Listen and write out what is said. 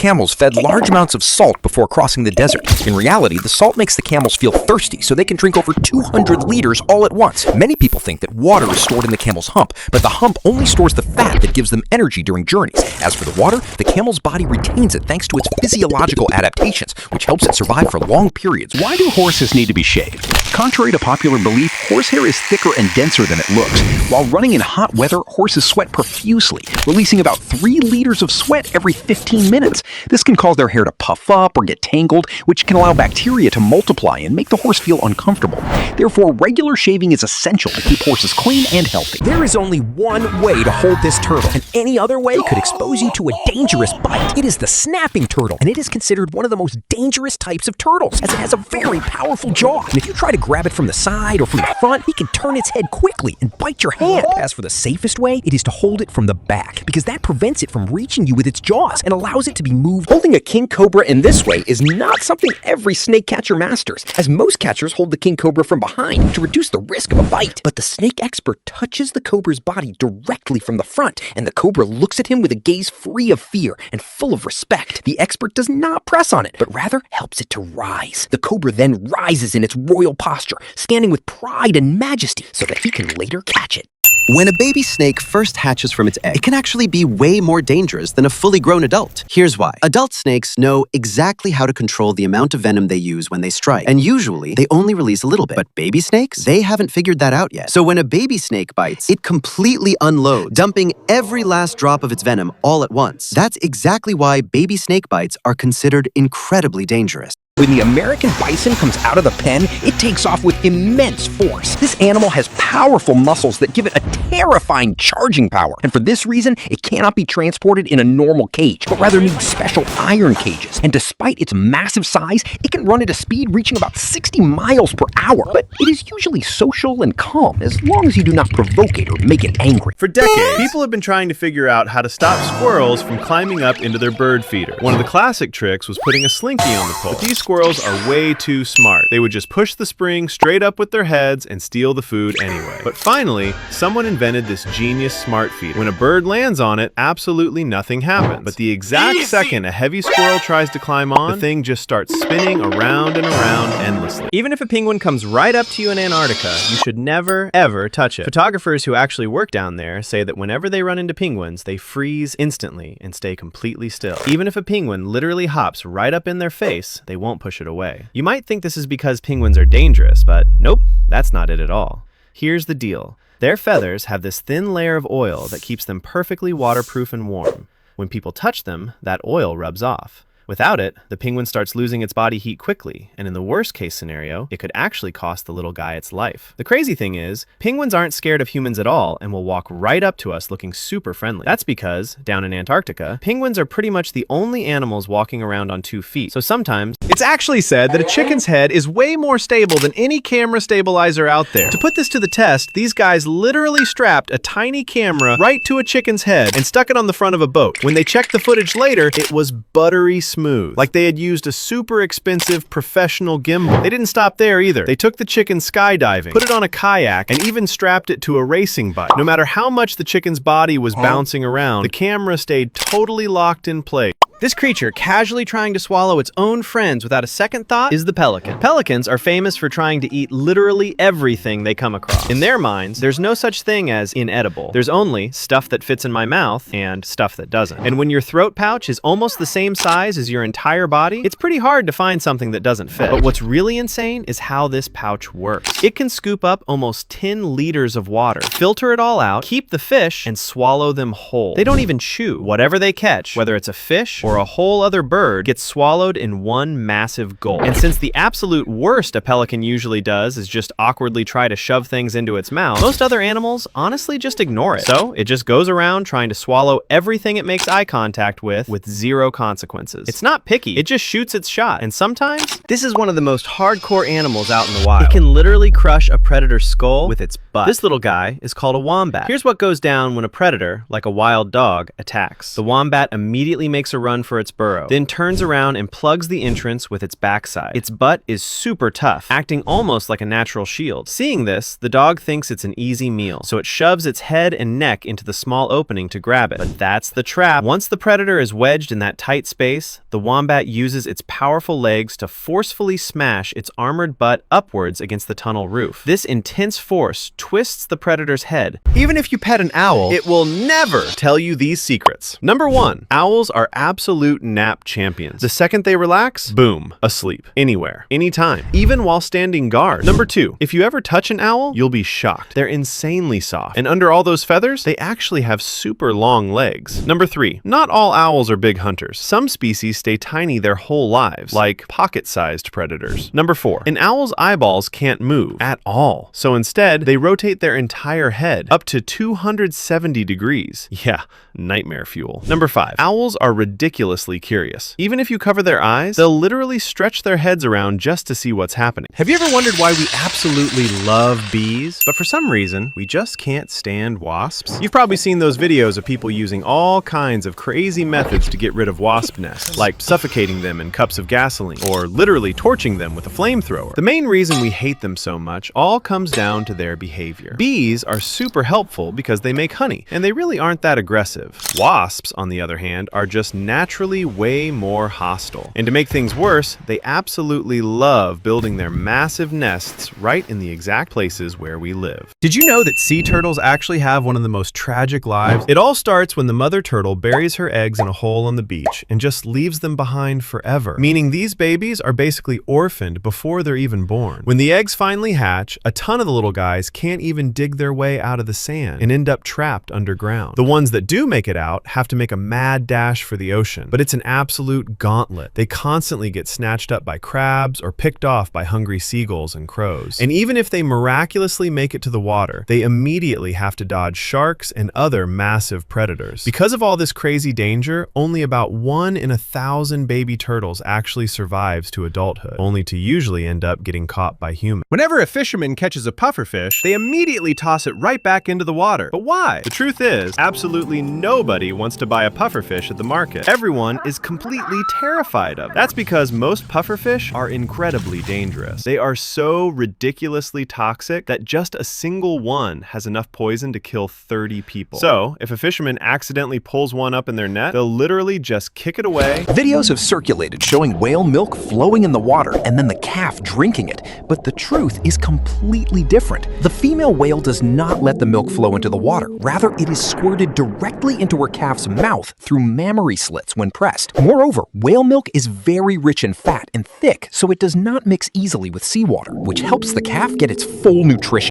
camels fed large amounts of salt before crossing the desert. In reality, the salt makes the camels feel thirsty, so they can drink over 200 liters all at once. Many people think that water is stored in the camel's hump, but the hump only stores the fat that gives them energy during journeys. As for the water, the camel's body retains it thanks to its physiological adaptations, which helps it survive for long periods. Why do horses need to be shaved? Contrary to popular belief, horsehair is thicker and denser than it looks. While running in hot weather, horses sweat profusely, releasing about 3 liters of sweat every 15 minutes. This can cause their hair to puff up or get tangled, which can allow bacteria to multiply and make the horse feel uncomfortable. Therefore, regular shaving is essential to keep horses clean and healthy. There is only one way to hold this turtle, and any other way could expose you to a dangerous bite. It is the snapping turtle, and it is considered one of the most dangerous types of turtles, as it has a very powerful jaw. And if you try to grab it from the side or from the front, it can turn its head quickly and bite your hand. As for the safest way, it is to hold it from the back, because that prevents it from reaching you with its jaws and allows it to be moved. Holding a king cobra in this way is not something every snake catcher masters, as most catchers hold the king cobra from behind to reduce the risk of a bite. But the snake expert touches the cobra's body directly from the front, and the cobra looks at him with a gaze free of fear and full of respect. The expert does not press on it, but rather helps it to rise. The cobra then rises in its royal posture, standing with pride and majesty so that he can later catch it. When a baby snake first hatches from its egg, it can actually be way more dangerous than a fully grown adult. Here's why. Adult snakes know exactly how to control the amount of venom they use when they strike, and usually they only release a little bit. But baby snakes, they haven't figured that out yet. So when a baby snake bites, it completely unloads, dumping every last drop of its venom all at once. That's exactly why baby snake bites are considered incredibly dangerous. When the American bison comes out of the pen, it takes off with immense force. This animal has powerful muscles that give it a terrifying charging power. And for this reason, it cannot be transported in a normal cage, but rather needs special iron cages. And despite its massive size, it can run at a speed reaching about 60 miles per hour. But it is usually social and calm, as long as you do not provoke it or make it angry. For decades, people have been trying to figure out how to stop squirrels from climbing up into their bird feeder. One of the classic tricks was putting a slinky on the pole. But these squirrels are way too smart. They would just push the spring straight up with their heads and steal the food anyway. But finally, someone invented this genius smart feeder. When a bird lands on it, absolutely nothing happens. But the exact second a heavy squirrel tries to climb on, the thing just starts spinning around and around endlessly. Even if a penguin comes right up to you in Antarctica, you should never, ever touch it. Photographers who actually work down there say that whenever they run into penguins, they freeze instantly and stay completely still. Even if a penguin literally hops right up in their face, they won't push it away. You might think this is because penguins are dangerous, but nope, that's not it at all. Here's the deal. Their feathers have this thin layer of oil that keeps them perfectly waterproof and warm. When people touch them, that oil rubs off. Without it, the penguin starts losing its body heat quickly, and in the worst case scenario, it could actually cost the little guy its life. The crazy thing is, penguins aren't scared of humans at all and will walk right up to us looking super friendly. That's because, down in Antarctica, penguins are pretty much the only animals walking around on 2 feet, so sometimes it's actually said that a chicken's head is way more stable than any camera stabilizer out there. To put this to the test, these guys literally strapped a tiny camera right to a chicken's head and stuck it on the front of a boat. When they checked the footage later, it was buttery smooth, like they had used a super expensive professional gimbal. They didn't stop there either. They took the chicken skydiving, put it on a kayak, and even strapped it to a racing bike. No matter how much the chicken's body was bouncing around, the camera stayed totally locked in place. This creature, casually trying to swallow its own friends without a second thought, is the pelican. Pelicans are famous for trying to eat literally everything they come across. In their minds, there's no such thing as inedible. There's only stuff that fits in my mouth and stuff that doesn't. And when your throat pouch is almost the same size as your entire body, it's pretty hard to find something that doesn't fit. But what's really insane is how this pouch works. It can scoop up almost 10 liters of water, filter it all out, keep the fish, and swallow them whole. They don't even chew. Whatever they catch, whether it's a fish or a whole other bird, gets swallowed in one massive gulp. And since the absolute worst a pelican usually does is just awkwardly try to shove things into its mouth, most other animals honestly just ignore it. So it just goes around trying to swallow everything it makes eye contact with zero consequences. It's not picky, it just shoots its shot. And sometimes, this is one of the most hardcore animals out in the wild. It can literally crush a predator's skull with its butt. This little guy is called a wombat. Here's what goes down when a predator, like a wild dog, attacks. The wombat immediately makes a run run for its burrow, then turns around and plugs the entrance with its backside. Its butt is super tough, acting almost like a natural shield. Seeing this, the dog thinks it's an easy meal, so it shoves its head and neck into the small opening to grab it. But that's the trap. Once the predator is wedged in that tight space, the wombat uses its powerful legs to forcefully smash its armored butt upwards against the tunnel roof. This intense force twists the predator's head. Even if you pet an owl, It will never tell you these secrets. Number 1, owls are absolute nap champions. The second they relax, boom, asleep. Anywhere, anytime, even while standing guard. Number 2, if you ever touch an owl, you'll be shocked. They're insanely soft. And under all those feathers, they actually have super long legs. Number 3, not all owls are big hunters. Some species stay tiny their whole lives, like pocket-sized predators. Number 4, an owl's eyeballs can't move at all. So instead, they rotate their entire head up to 270 degrees. Yeah, nightmare fuel. Number 5, owls are ridiculously curious. Even if you cover their eyes, they'll literally stretch their heads around just to see what's happening. have you ever wondered why we absolutely love bees, but for some reason, we just can't stand wasps? You've probably seen those videos of people using all kinds of crazy methods to get rid of wasp nests, like suffocating them in cups of gasoline, or literally torching them with a flamethrower. The main reason we hate them so much all comes down to their behavior. Bees are super helpful because they make honey, and they really aren't that aggressive. Wasps, on the other hand, are just naturally way more hostile. And to make things worse, they absolutely love building their massive nests right in the exact places where we live. Did you know that sea turtles actually have one of the most tragic lives? It all starts when the mother turtle buries her eggs in a hole on the beach and just leaves them behind forever, meaning these babies are basically orphaned before they're even born. When the eggs finally hatch, a ton of the little guys can't even dig their way out of the sand and end up trapped underground. The ones that do make it out have to make a mad dash for the ocean, but it's an absolute gauntlet. They constantly get snatched up by crabs or picked off by hungry seagulls and crows. And even if they miraculously make it to the water, they immediately have to dodge sharks and other massive predators. Because of all this crazy danger, only about 1 in 1,000 baby turtles actually survives to adulthood, only to usually end up getting caught by humans. Whenever a fisherman catches a pufferfish, they immediately toss it right back into the water. But why? The truth is, absolutely nobody wants to buy a pufferfish at the market. Everyone is completely terrified of them. That's because most pufferfish are incredibly dangerous. They are so ridiculously toxic that just a single one has enough poison to kill 30 people. So, if a fisherman accidentally pulls one up in their net, they'll literally just kick it away. Videos have circulated showing whale milk flowing in the water and then the calf drinking it, but the truth is completely different. The female whale does not let the milk flow into the water. Rather, it is squirted directly into her calf's mouth through mammary slits when pressed. Moreover, whale milk is very rich in fat and thick, so it does not mix easily with seawater, which helps the calf get its full nutrition.